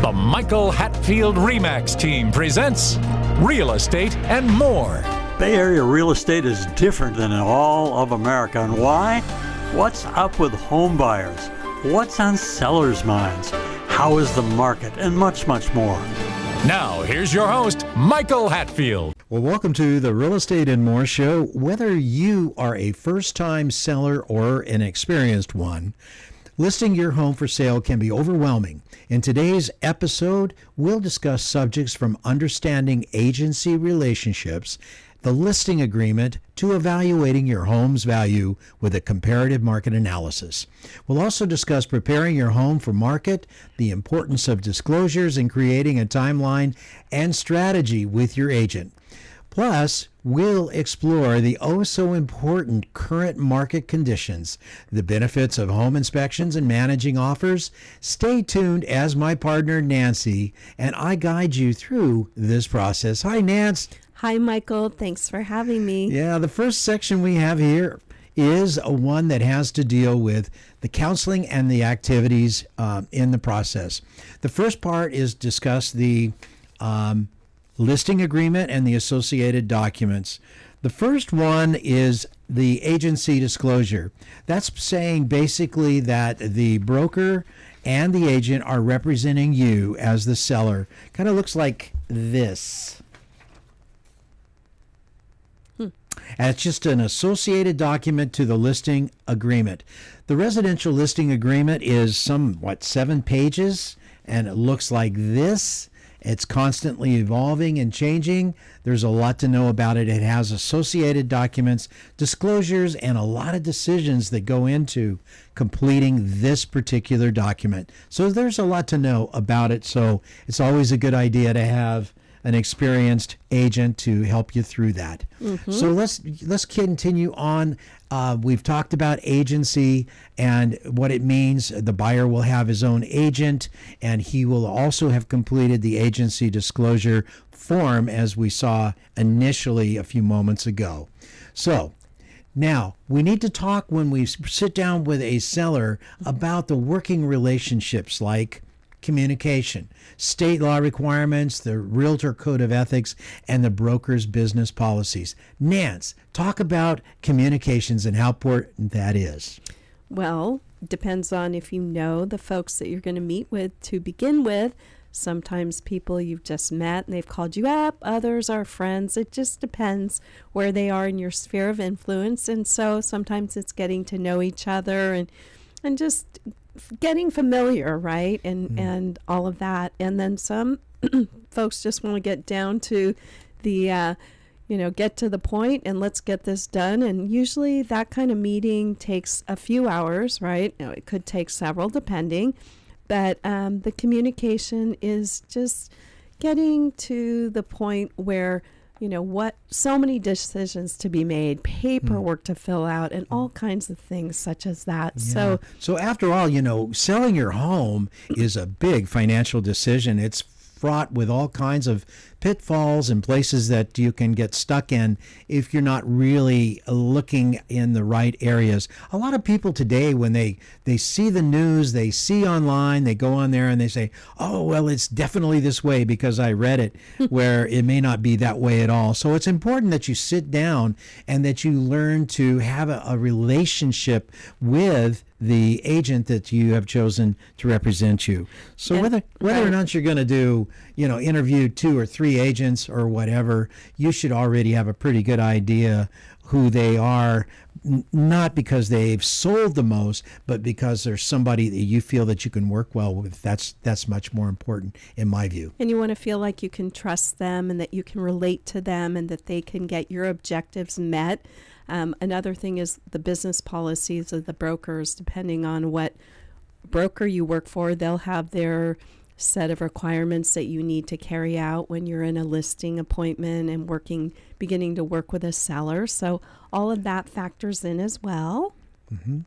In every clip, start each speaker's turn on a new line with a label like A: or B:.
A: The Michael Hatfield RE/MAX team presents Real Estate and More.
B: Bay Area real estate is different than in all of America. And why? What's up with home buyers? What's on sellers' minds? How is the market? And much, much more.
A: Now, here's your host, Michael Hatfield.
C: Well, welcome to the Real Estate and More show. Whether you are a first-time seller or an experienced one, listing your home for sale can be overwhelming. In today's episode, we'll discuss subjects from understanding agency relationships, the listing agreement, to evaluating your home's value with a comparative market analysis. We'll also discuss preparing your home for market, the importance of disclosures, and creating a timeline and strategy with your agent. Plus, we'll explore the oh-so-important current market conditions, the benefits of home inspections and managing offers. Stay tuned as my partner, Nancy, and I guide you through this process. Hi, Nance.
D: Hi, Michael. Thanks for having me.
C: Yeah, the first section we have here is one that has to deal with the counseling and the activities in the process. The first part is discuss the listing agreement and the associated documents. The first one is the agency disclosure. That's saying basically that the broker and the agent are representing you as the seller. Kind of looks like this. And it's just an associated document to the listing agreement. The residential listing agreement is 7 pages, and it looks like this. It's constantly evolving and changing. There's a lot to know about it. It has associated documents, disclosures, and a lot of decisions that go into completing this particular document. So there's a lot to know about it. So it's always a good idea to have an experienced agent to help you through that. Mm-hmm. So let's continue on. We've talked about agency and what it means. The buyer will have his own agent, and he will also have completed the agency disclosure form, as we saw initially a few moments ago. So now we need to talk, when we sit down with a seller, about the working relationships, like communication, state law requirements, the realtor code of ethics, and the broker's business policies. Nance, talk about communications and how important that is.
D: Well, depends on if you know the folks that you're going to meet with to begin with. Sometimes people you've just met and they've called you up. Others are friends. It just depends where they are in your sphere of influence. And so sometimes it's getting to know each other and just getting familiar, right? And all of that. And then some folks just want to get down to the, get to the point and let's get this done. And usually that kind of meeting takes a few hours, right? It could take several depending. But the communication is just getting to the point where so many decisions to be made, paperwork to fill out, and all kinds of things such as that.
C: Yeah. So after all, selling your home is a big financial decision. It's fraught with all kinds of pitfalls and places that you can get stuck in if you're not really looking in the right areas. A lot of people today, when they see the news, they see online, they go on there and they say, oh, well, it's definitely this way because I read it, where it may not be that way at all. So it's important that you sit down and that you learn to have a relationship with the agent that you have chosen to represent you. So whether or not you're going to do, interview 2 or 3 agents or whatever, you should already have a pretty good idea who they are, not because they've sold the most, but because there's somebody that you feel that you can work well with. That's much more important in my view.
D: And you want to feel like you can trust them and that you can relate to them and that they can get your objectives met. Another thing is the business policies of the brokers. Depending on what broker you work for, they'll have their set of requirements that you need to carry out when you're in a listing appointment and beginning to work with a seller. So all of that factors in as well.
C: Mm-hmm.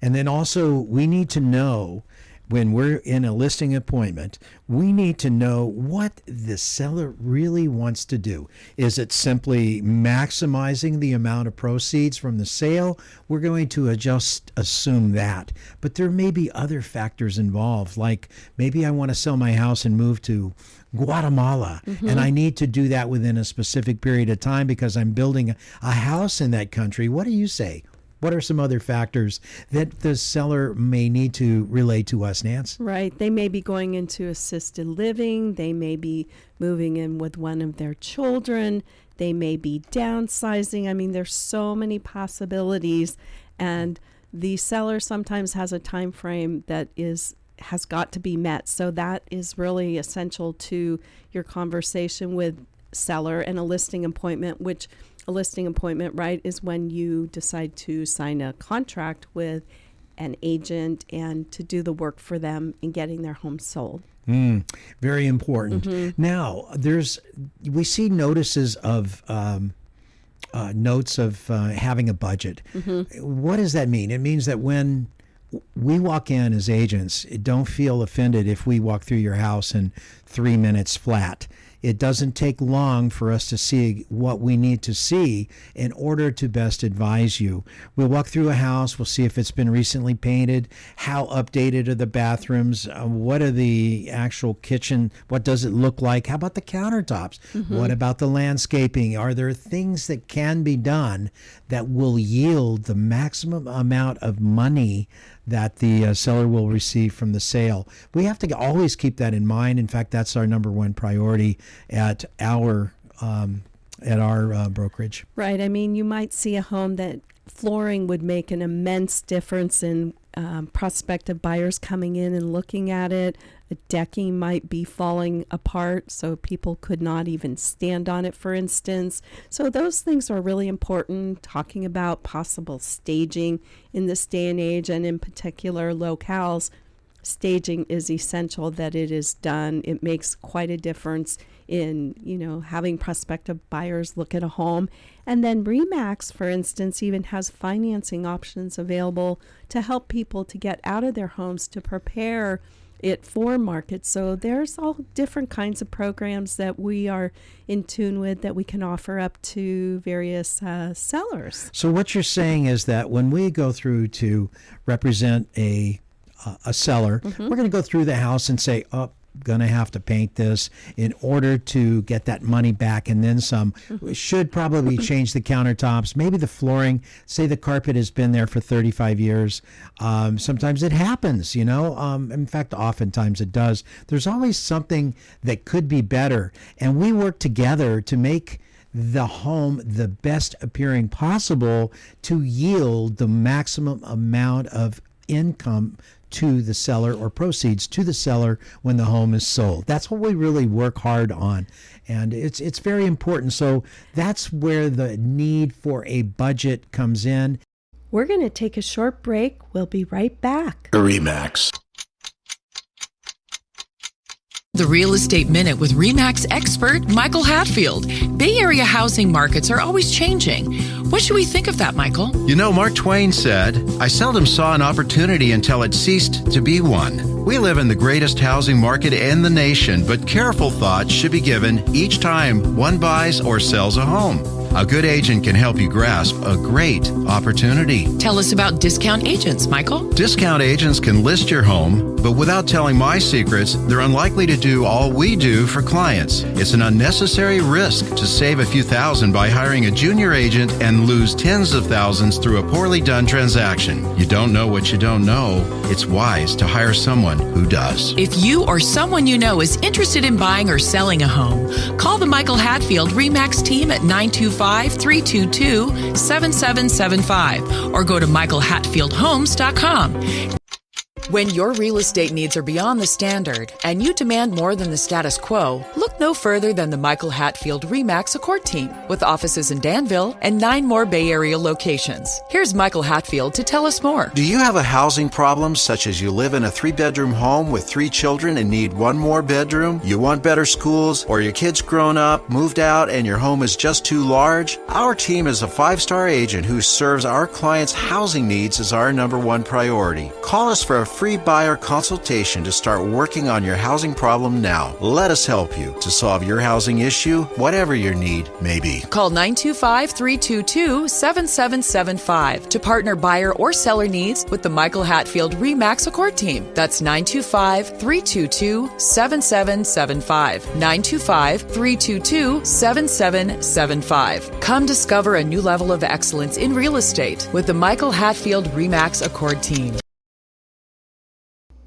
C: And then also we need to know when we're in a listing appointment, we need to know what the seller really wants to do. Is it simply maximizing the amount of proceeds from the sale? We're going to just assume that. But there may be other factors involved, like maybe I want to sell my house and move to Guatemala, and I need to do that within a specific period of time because I'm building a house in that country. What do you say? What are some other factors that the seller may need to relay to us, Nance?
D: Right. They may be going into assisted living. They may be moving in with one of their children. They may be downsizing. I mean, there's so many possibilities. And the seller sometimes has a time frame that has got to be met. So that is really essential to your conversation with seller and a listing appointment, which a listing appointment, right, is when you decide to sign a contract with an agent and to do the work for them in getting their home sold.
C: Very important. Now, we see notices of notes of having a budget. What does that mean? It means that when we walk in as agents, don't feel offended if we walk through your house in 3 minutes flat. It doesn't take long for us to see what we need to see in order to best advise you. We'll walk through a house. We'll see if it's been recently painted, how updated are the bathrooms, what are the actual kitchen, what does it look like, how about the countertops, what about the landscaping, are there things that can be done that will yield the maximum amount of money that the seller will receive from the sale. We have to always keep that in mind. In fact, that's our number one priority at our brokerage.
D: Right. I mean, you might see a home that flooring would make an immense difference in prospective buyers coming in and looking at it. The decking might be falling apart, so people could not even stand on it, for instance. So those things are really important, talking about possible staging in this day and age, and in particular locales. Staging is essential that it is done. It makes quite a difference in, having prospective buyers look at a home. And then RE/MAX, for instance, even has financing options available to help people to get out of their homes to prepare it for market. So there's all different kinds of programs that we are in tune with that we can offer up to various sellers.
C: So what you're saying is that when we go through to represent a seller, we're going to go through the house and say, going to have to paint this in order to get that money back and then some. We should probably change the countertops, maybe the flooring. Say the carpet has been there for 35 years. Sometimes it happens, in fact, oftentimes it does. There's always something that could be better, and we work together to make the home the best appearing possible to yield the maximum amount of income to the seller, or proceeds to the seller when the home is sold. That's what we really work hard on, and it's very important. So that's where the need for a budget comes in.
D: We're going to take a short break. We'll be right back.
E: RE/MAX.
F: The Real Estate Minute with RE/MAX expert Michael Hatfield. Bay Area housing markets are always changing. What should we think of that, Michael?
E: Mark Twain said, "I seldom saw an opportunity until it ceased to be one." We live in the greatest housing market in the nation, but careful thought should be given each time one buys or sells a home. A good agent can help you grasp a great opportunity.
F: Tell us about discount agents, Michael.
E: Discount agents can list your home, but without telling my secrets, they're unlikely to do all we do for clients. It's an unnecessary risk to save a few thousand by hiring a junior agent and lose tens of thousands through a poorly done transaction. You don't know what you don't know. It's wise to hire someone who does.
F: If you or someone you know is interested in buying or selling a home, call the Michael Hatfield RE/MAX team at 925-322-7775 or go to michaelhatfieldhomes.com. When your real estate needs are beyond the standard and you demand more than the status quo, look no further than the Michael Hatfield RE/MAX Accord team with offices in Danville and 9 more Bay Area locations. Here's Michael Hatfield to tell us more.
E: Do you have a housing problem, such as you live in a 3-bedroom home with 3 children and need 1 more bedroom? You want better schools, or your kid's grown up, moved out, and your home is just too large? Our team is a 5-star agent who serves our clients' housing needs as our number one priority. Call us for a free buyer consultation to start working on your housing problem now. Let us help you to solve your housing issue, whatever your need may be.
F: Call 925-322-7775 to partner buyer or seller needs with the Michael Hatfield RE/MAX Accord team. That's 925-322-7775. 925-322-7775. Come discover a new level of excellence in real estate with the Michael Hatfield RE/MAX Accord team.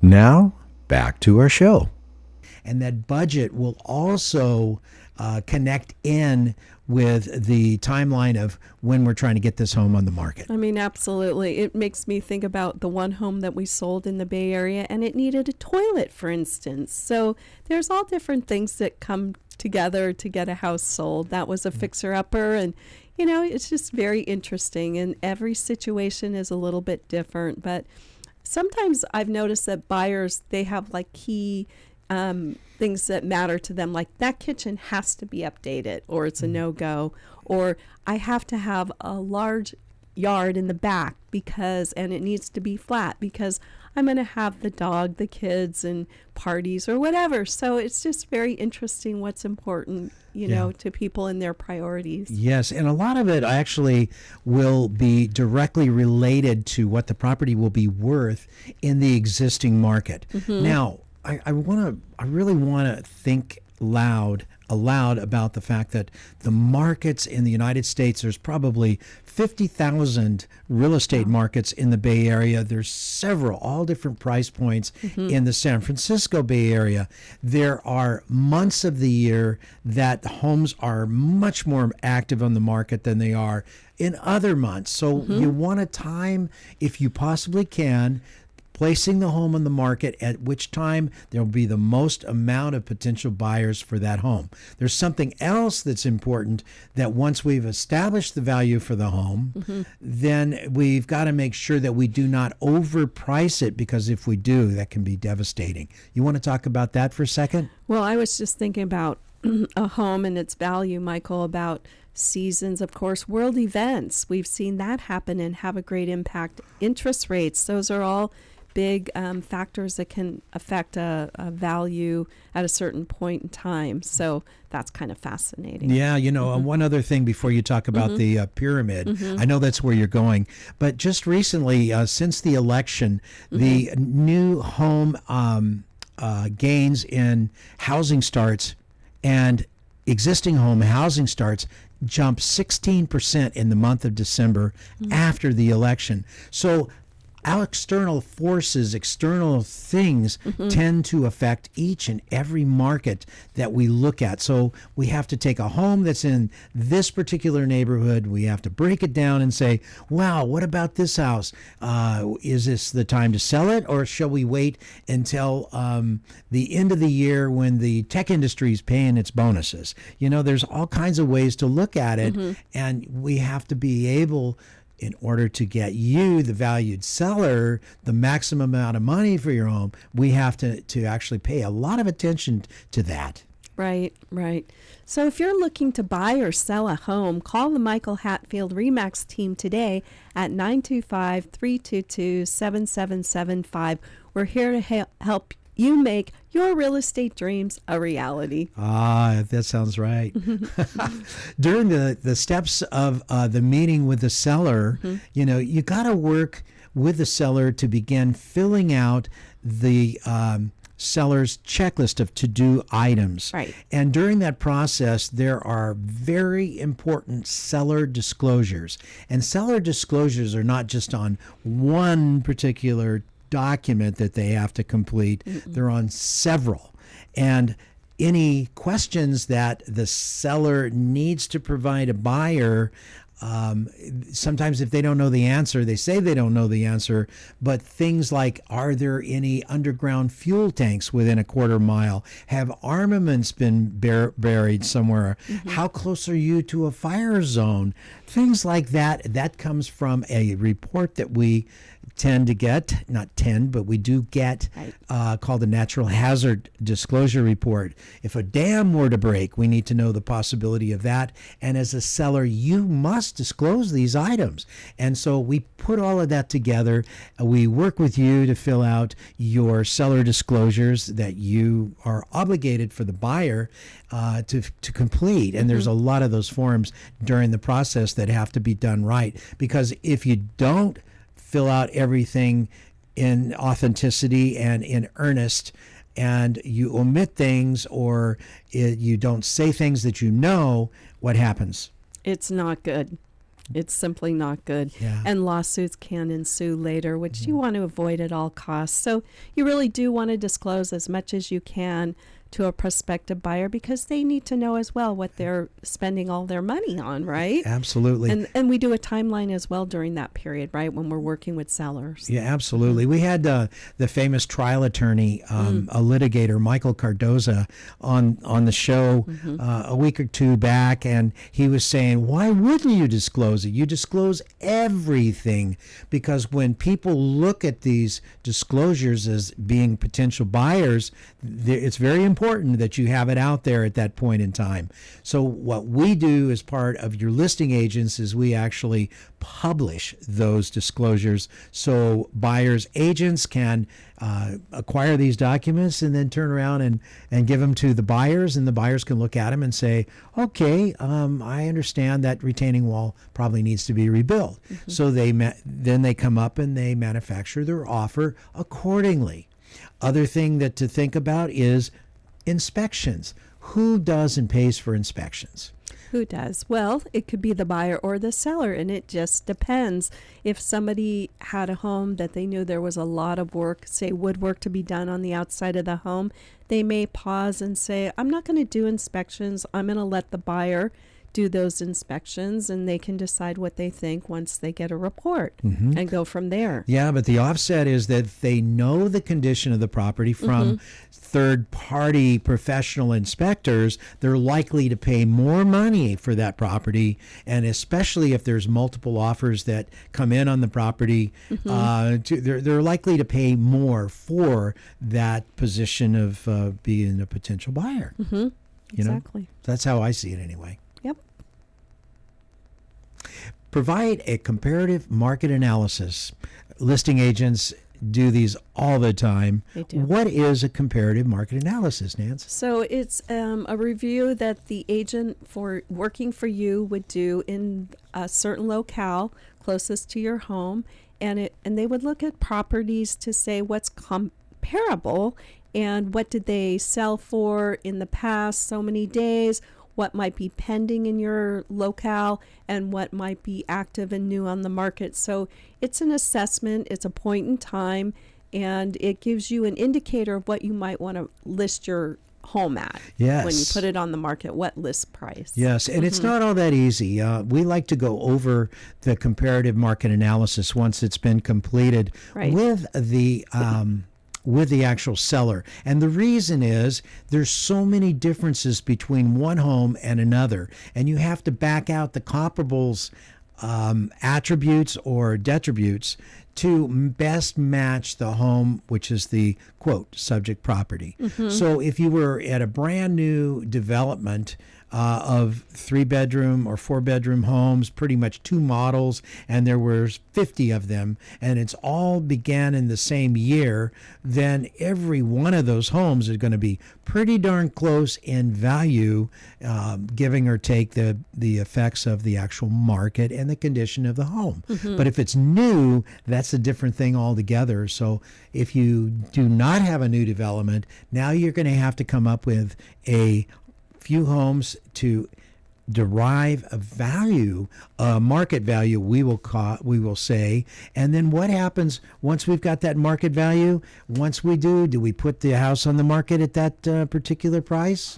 C: Now, back to our show. And that budget will also connect in with the timeline of when we're trying to get this home on the market.
D: I mean, absolutely. It makes me think about the one home that we sold in the Bay Area, and it needed a toilet, for instance. So there's all different things that come together to get a house sold. That was a fixer-upper, and you know, it's just very interesting, and every situation is a little bit different. But sometimes I've noticed that buyers, they have like key things that matter to them, like that kitchen has to be updated or it's a no-go, or I have to have a large yard in the back and it needs to be flat because I'm going to have the dog, the kids, and parties or whatever. So it's just very interesting what's important, you know, to people and their priorities.
C: Yes, and a lot of it actually will be directly related to what the property will be worth in the existing market. Now, I really want to think aloud about the fact that the markets in the United States, there's probably 50,000 real estate markets in the Bay Area. There's several, all different price points in the San Francisco Bay Area. There are months of the year that homes are much more active on the market than they are in other months. So you want to time, if you possibly can, placing the home on the market at which time there will be the most amount of potential buyers for that home. There's something else that's important, that once we've established the value for the home, then we've got to make sure that we do not overprice it, because if we do, that can be devastating. You want to talk about that for a second?
D: Well, I was just thinking about a home and its value, Michael, about seasons, of course, world events. We've seen that happen and have a great impact. Interest rates, those are all big factors that can affect a value at a certain point in time. So that's kind of fascinating.
C: Yeah, you know, one other thing before you talk about the pyramid, I know that's where you're going, but just recently, since the election, the new home gains in housing starts and existing home housing starts jumped 16% in the month of December after the election. So our external forces, external things tend to affect each and every market that we look at. So we have to take a home that's in this particular neighborhood. We have to break it down and say, wow, what about this house? Is this the time to sell it, or shall we wait until the end of the year when the tech industry is paying its bonuses? You know, there's all kinds of ways to look at it, and we have to be able, in order to get you, the valued seller, the maximum amount of money for your home, we have to actually pay a lot of attention to that.
D: Right, right. So if you're looking to buy or sell a home, call the Michael Hatfield RE/MAX team today at 925-322-7775. We're here to help you make your real estate dreams a reality.
C: Ah, that sounds right. During the steps of the meeting with the seller, you know, you got to work with the seller to begin filling out the seller's checklist of to-do items.
D: Right.
C: And during that process, there are very important seller disclosures. And seller disclosures are not just on one particular document that they have to complete. They're on several. And any questions that the seller needs to provide a buyer, sometimes if they don't know the answer, they say they don't know the answer, but things like, are there any underground fuel tanks within a quarter mile? Have armaments been buried somewhere? How close are you to a fire zone? Things like that. That comes from a report that we tend to get, not tend, but we do get, called a natural hazard disclosure report. If a dam were to break, we need to know the possibility of that. And as a seller, you must must disclose these items. And so we put all of that together. We work with you to fill out your seller disclosures that you are obligated for the buyer to complete. And there's a lot of those forms during the process that have to be done right, because if you don't fill out everything in authenticity and in earnest, and you omit things, or you don't say things that you know, what happens?
D: It's not good. It's simply not good.
C: Yeah.
D: And lawsuits can ensue later, which you want to avoid at all costs. So you really do want to disclose as much as you can to a prospective buyer, because they need to know as well what they're spending all their money on, right?
C: Absolutely.
D: And we do a timeline as well during that period, right, when we're working with sellers.
C: Yeah, absolutely. We had the famous trial attorney, a litigator, Michael Cardoza, on the show a week or two back, and he was saying, why wouldn't you disclose it? You disclose everything, because when people look at these disclosures as being potential buyers, it's very important that you have it out there at that point in time. So what we do as part of your listing agents is we actually publish those disclosures, so buyers agents can acquire these documents and then turn around and give them to the buyers, and the buyers can look at them and say, okay, I understand that retaining wall probably needs to be rebuilt. So then they come up and they manufacture their offer accordingly. Other thing that to think about is inspections. Who does and pays for inspections?
D: Who does? Well, it could be the buyer or the seller, and it just depends. If somebody had a home that they knew there was a lot of work, say woodwork to be done on the outside of the home, they may pause and say, I'm not going to do inspections. I'm going to let the buyer do those inspections, and they can decide what they think once they get a report and go from there.
C: Yeah, but the offset is that they know the condition of the property from third-party professional inspectors. They're likely to pay more money for that property, and especially if there's multiple offers that come in on the property, they're likely to pay more for that position of being a potential buyer. You
D: Exactly.
C: know? That's how I see it anyway.
D: Yep.
C: Provide a comparative market analysis. Listing agents do these all the time.
D: They do.
C: What is a comparative market analysis, Nance?
D: So it's a review that the agent for working for you would do in a certain locale closest to your home, and they would look at properties to say what's comparable and what did they sell for in the past so many days, what might be pending in your locale, and what might be active and new on the market. So it's an assessment, it's a point in time, and it gives you an indicator of what you might want to list your home at.
C: Yes.
D: When you put it on the market, what list price.
C: Yes, and it's not all that easy. We like to go over the comparative market analysis once it's been completed with the actual seller. And the reason is there's so many differences between one home and another, and you have to back out the comparables attributes or detributes to best match the home, which is the quote subject property. So if you were at a brand new development of 3-bedroom or 4-bedroom homes, pretty much 2 models, and there were 50 of them, and it's all began in the same year, then every one of those homes is going to be pretty darn close in value, giving or take the effects of the actual market and the condition of the home. But if it's new, that's a different thing altogether. So if you do not have a new development, now you're going to have to come up with a few homes to derive a value, market value, we will say. And then what happens once we've got that market value? Once we do we put the house on the market at that particular price?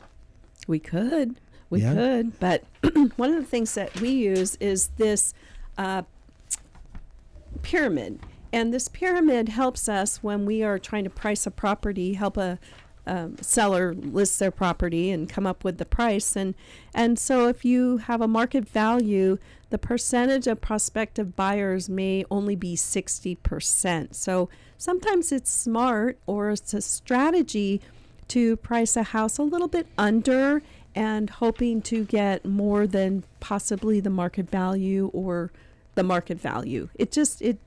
D: We could, but one of the things that we use is this pyramid. And this pyramid helps us when we are trying to price a property, help a seller list their property and come up with the price. And so if you have a market value, the percentage of prospective buyers may only be 60%. So sometimes it's smart, or it's a strategy to price a house a little bit under and hoping to get more than possibly the market value or the market value. It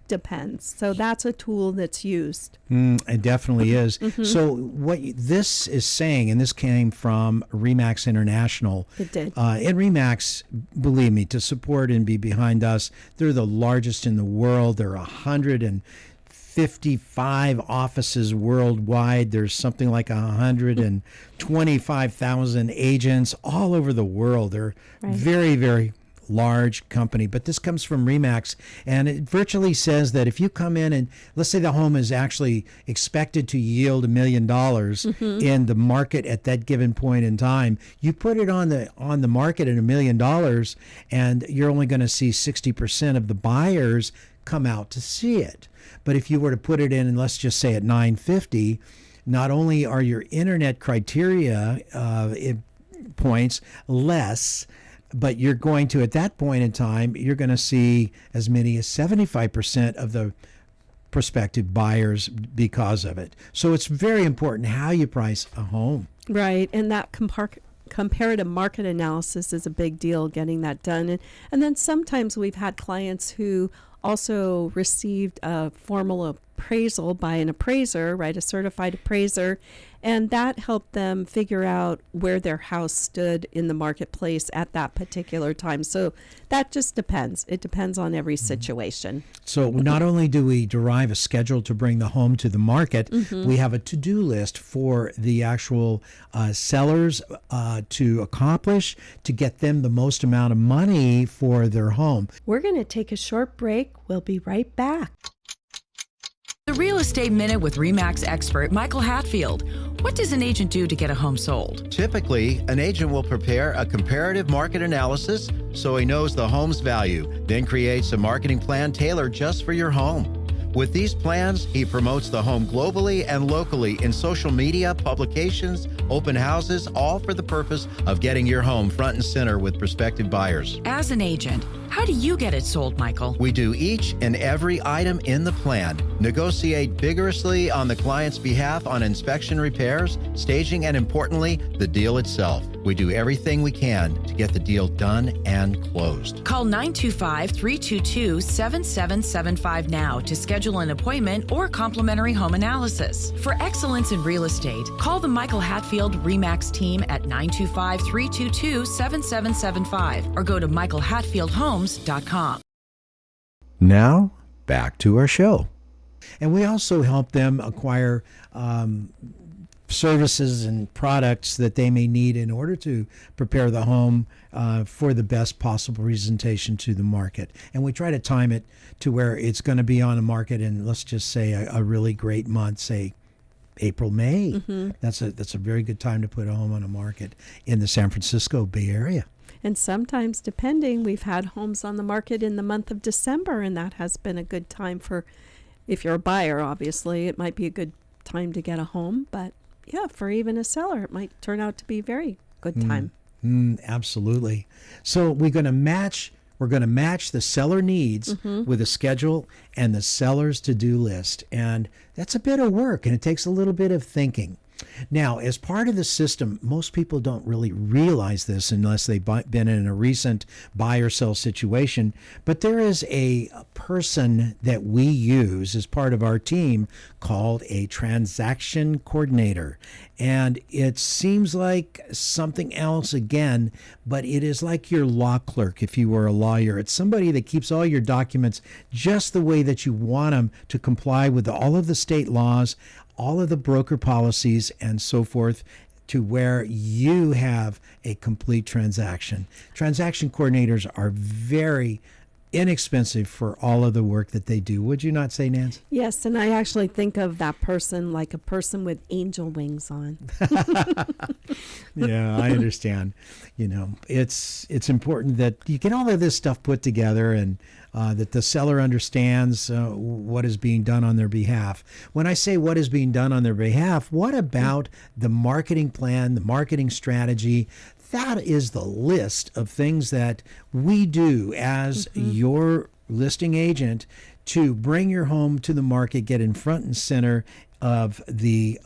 D: depends. So that's a tool that's used.
C: It definitely is. So what this is saying, and this came from RE/MAX International.
D: It did.
C: And RE/MAX, believe me, to support and be behind us, they're the largest in the world. There are 155 offices worldwide. There's something like 125,000 agents all over the world. They're very, very large company, but this comes from RE/MAX, and it virtually says that if you come in and let's say the home is actually expected to yield $1 million in the market at that given point in time, you put it on the market at $1 million, and you're only going to see 60% of the buyers come out to see it. But if you were to put it in, and let's just say at 950, not only are your internet criteria points less, but you're going to, at that point in time, you're going to see as many as 75% of the prospective buyers because of it. So it's very important how you price a home.
D: Right, and that comparative market analysis is a big deal, getting that done. And then sometimes we've had clients who also received a formal appraisal by an appraiser, right, a certified appraiser, and that helped them figure out where their house stood in the marketplace at that particular time. So that just depends. It depends on every situation.
C: So not only do we derive a schedule to bring the home to the market, we have a to-do list for the actual sellers to accomplish to get them the most amount of money for their home.
D: We're going to take a short break. We'll be right back.
F: The Real Estate Minute with RE/MAX expert Michael Hatfield. What does an agent do to get a home sold?
E: Typically, an agent will prepare a comparative market analysis so he knows the home's value, then creates a marketing plan tailored just for your home. With these plans, he promotes the home globally and locally in social media, publications, open houses, all for the purpose of getting your home front and center with prospective buyers.
F: As an agent, how do you get it sold, Michael?
E: We do each and every item in the plan, negotiate vigorously on the client's behalf on inspection, repairs, staging, and importantly, the deal itself. We do everything we can to get the deal done and closed.
F: Call 925-322-7775 now to schedule an appointment or complimentary home analysis. For excellence in real estate, call the Michael Hatfield RE/MAX team at 925-322-7775 or go to michaelhatfieldhomes.com.
C: Now, back to our show. And we also help them acquire services and products that they may need in order to prepare the home for the best possible presentation to the market. And we try to time it to where it's going to be on the market in, let's just say, a really great month, say April, May. That's a very good time to put a home on the market in the San Francisco Bay Area.
D: And sometimes, depending, we've had homes on the market in the month of December, and that has been a good time for, if you're a buyer, obviously, it might be a good time to get a home. But yeah, for even a seller, it might turn out to be a very good time.
C: Absolutely. So we're going to match the seller needs with a schedule and the seller's to-do list. And that's a bit of work, and it takes a little bit of thinking. Now, as part of the system, most people don't really realize this unless they've been in a recent buy or sell situation, but there is a person that we use as part of our team called a transaction coordinator. And it seems like something else again, but it is like your law clerk if you were a lawyer. It's somebody that keeps all your documents just the way that you want them to comply with all of the state laws, all of the broker policies, and so forth, to where you have a complete transaction. Transaction coordinators are very inexpensive for all of the work that they do. Would you not say, Nancy?
D: Yes, and I actually think of that person like a person with angel wings on.
C: Yeah, I understand. You know, it's important that you get all of this stuff put together and that the seller understands what is being done on their behalf. When I say what is being done on their behalf, what about the marketing plan, the marketing strategy? That is the list of things that we do as your listing agent to bring your home to the market, get in front and center of the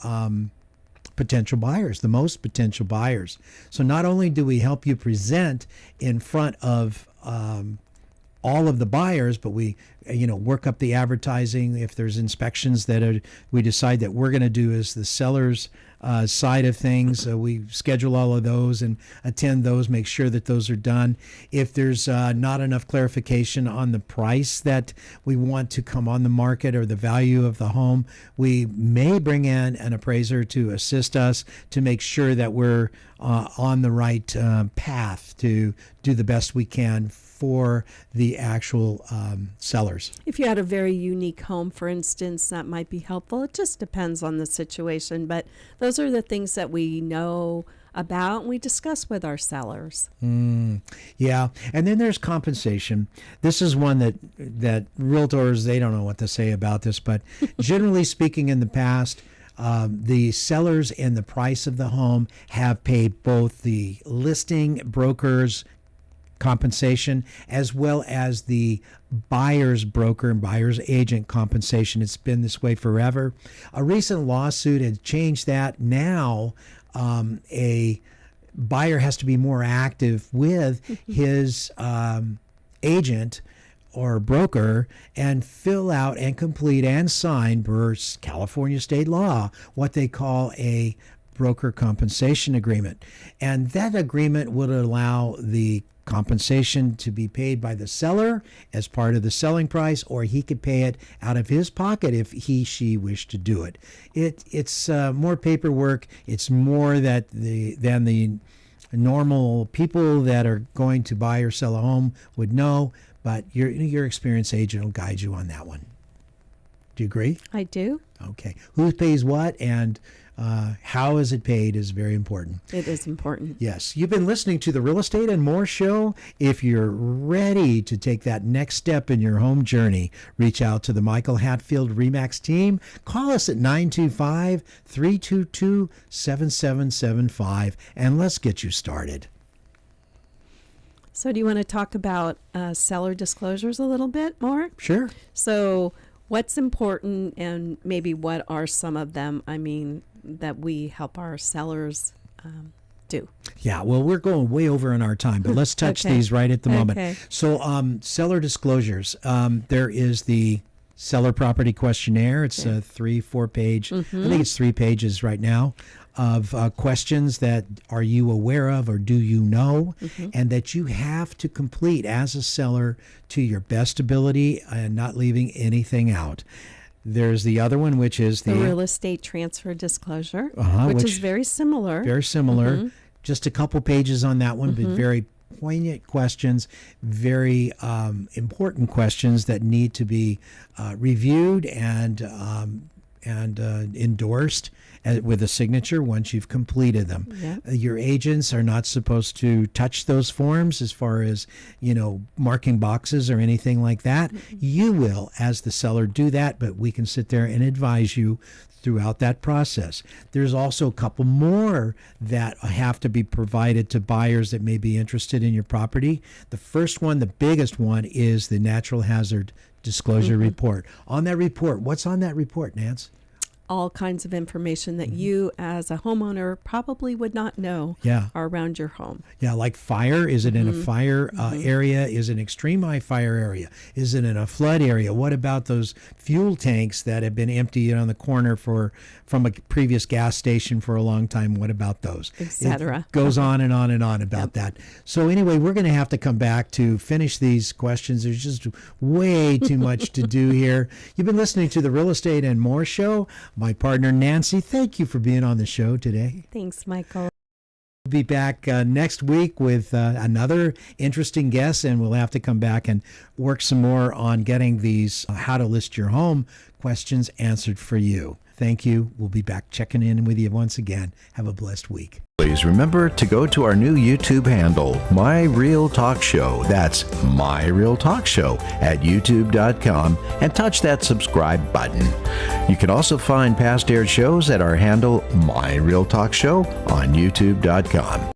C: potential buyers, the most potential buyers. So not only do we help you present in front of all of the buyers, but we work up the advertising. If there's inspections that we decide that we're going to do as the seller's side of things, we schedule all of those and attend those, make sure that those are done. If there's not enough clarification on the price that we want to come on the market or the value of the home, we may bring in an appraiser to assist us to make sure that we're on the right path to do the best we can for the actual sellers.
D: If you had a very unique home, for instance, that might be helpful. It just depends on the situation, but those are the things that we know about and we discuss with our sellers.
C: Yeah, and then there's compensation. This is one that realtors, they don't know what to say about this, but generally speaking, in the past, the sellers and the price of the home have paid both the listing brokers compensation as well as the buyer's broker and buyer's agent compensation. It's been this way forever. A recent lawsuit had changed that. Now a buyer has to be more active with his agent or broker and fill out and complete and sign, per California state law, what they call a broker compensation agreement. And that agreement would allow the compensation to be paid by the seller as part of the selling price, or he could pay it out of his pocket if she wished to do it. It's more paperwork. It's more than the normal people that are going to buy or sell a home would know, but your experienced agent will guide you on that one. Do you agree?
D: I do.
C: Okay. Who pays what and how is it paid is very important.
D: It is important.
C: Yes. You've been listening to the Real Estate and More Show. If you're ready to take that next step in your home journey, reach out to the Michael Hatfield RE/MAX team. Call us at 925-322-7775 and let's get you started.
D: So do you want to talk about seller disclosures a little bit more?
C: Sure.
D: So what's important and maybe what are some of them, that we help our sellers do?
C: Yeah, well, we're going way over in our time, but let's touch
D: Okay.
C: these right at the moment.
D: Okay.
C: So seller disclosures. There is the seller property questionnaire. It's a 3-4 page, I think it's 3 pages right now, of questions that are you aware of or do you know, and that you have to complete as a seller to your best ability and not leaving anything out. There's the other one, which is
D: The real estate transfer disclosure, which is very similar.
C: Very similar. Just a couple pages on that one, but very poignant questions, very important questions that need to be reviewed and endorsed with a signature once you've completed them. Your agents are not supposed to touch those forms as far as, marking boxes or anything like that. You will, as the seller, do that, but we can sit there and advise you throughout that process. There's also a couple more that have to be provided to buyers that may be interested in your property. The first one, the biggest one, is the natural hazard disclosure report. On that report, what's on that report, Nance?
D: All kinds of information that you as a homeowner probably would not know are around your home.
C: Yeah, like fire. Is it in a fire area? Is it an extreme high fire area? Is it in a flood area? What about those fuel tanks that have been emptied on the corner from a previous gas station for a long time? What about those?
D: Etc.
C: It goes on and on and on about that. So anyway, we're going to have to come back to finish these questions. There's just way too much to do here. You've been listening to the Real Estate and More Show. My partner, Nancy, thank you for being on the show today.
D: Thanks, Michael.
C: We'll be back next week with another interesting guest, and we'll have to come back and work some more on getting these how to list your home questions answered for you. Thank you. We'll be back checking in with you once again. Have a blessed week.
E: Please remember to go to our new YouTube handle, My Real Talk Show. That's My Real Talk Show at youtube.com and touch that subscribe button. You can also find past aired shows at our handle, My Real Talk Show, on youtube.com.